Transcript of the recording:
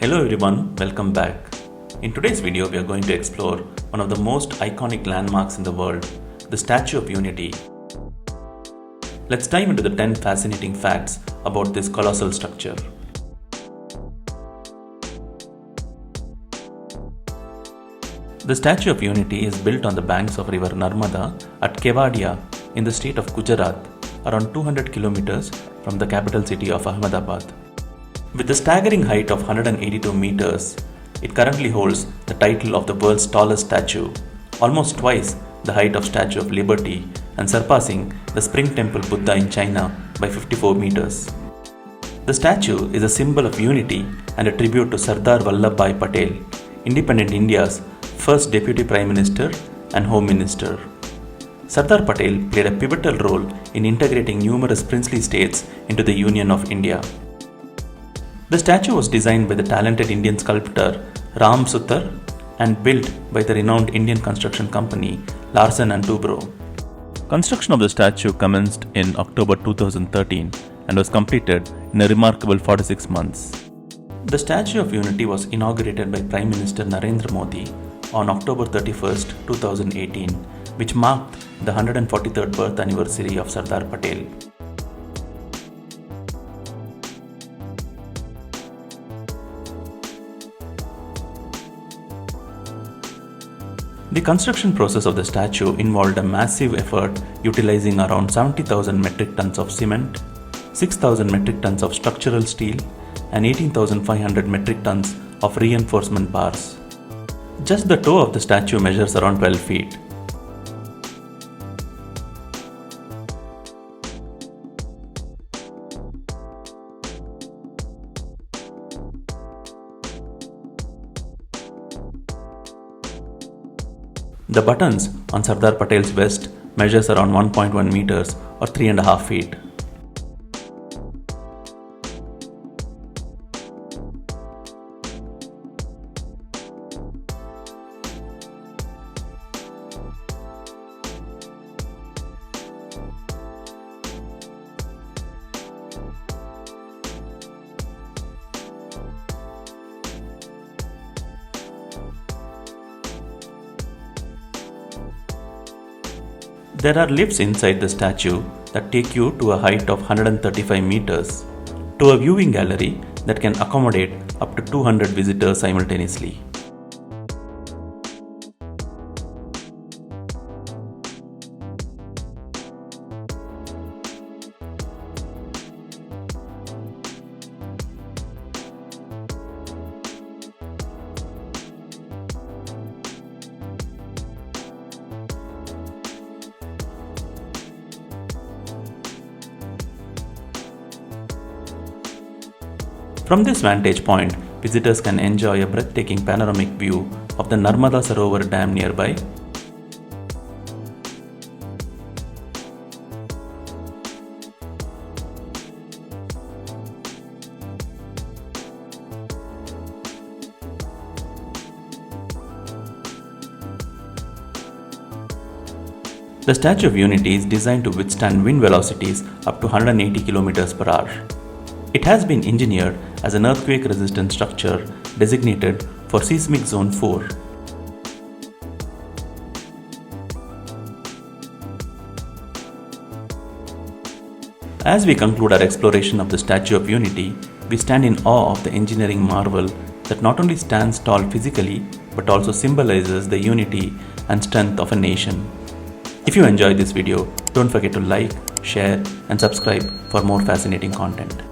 Hello everyone, welcome back. In today's video, we are going to explore one of the most iconic landmarks in the world, the Statue of Unity. Let's dive into the 10 fascinating facts about this colossal structure. The Statue of Unity is built on the banks of river Narmada at Kevadia in the state of Gujarat, around 200 kilometers from the capital city of Ahmedabad. With a staggering height of 182 meters, it currently holds the title of the world's tallest statue, almost twice the height of Statue of Liberty and surpassing the Spring Temple Buddha in China by 54 meters. The statue is a symbol of unity and a tribute to Sardar Vallabhbhai Patel, independent India's first Deputy Prime Minister and Home Minister. Sardar Patel played a pivotal role in integrating numerous princely states into the Union of India. The statue was designed by the talented Indian sculptor Ram Sutar and built by the renowned Indian construction company Larsen & Toubro. Construction of the statue commenced in October 2013 and was completed in a remarkable 46 months. The Statue of Unity was inaugurated by Prime Minister Narendra Modi on October 31, 2018, which marked the 143rd birth anniversary of Sardar Patel. The construction process of the statue involved a massive effort utilizing around 70,000 metric tons of cement, 6,000 metric tons of structural steel, and 18,500 metric tons of reinforcement bars. Just the toe of the statue measures around 12 feet. The buttons on Sardar Patel's vest measures around 1.1 meters or 3.5 feet. There are lifts inside the statue that take you to a height of 135 meters, to a viewing gallery that can accommodate up to 200 visitors simultaneously. From this vantage point, visitors can enjoy a breathtaking panoramic view of the Narmada Sarovar Dam nearby. The Statue of Unity is designed to withstand wind velocities up to 180 km per hour. It has been engineered as an earthquake-resistant structure designated for Seismic Zone 4. As we conclude our exploration of the Statue of Unity, we stand in awe of the engineering marvel that not only stands tall physically but also symbolizes the unity and strength of a nation. If you enjoyed this video, don't forget to like, share, and subscribe for more fascinating content.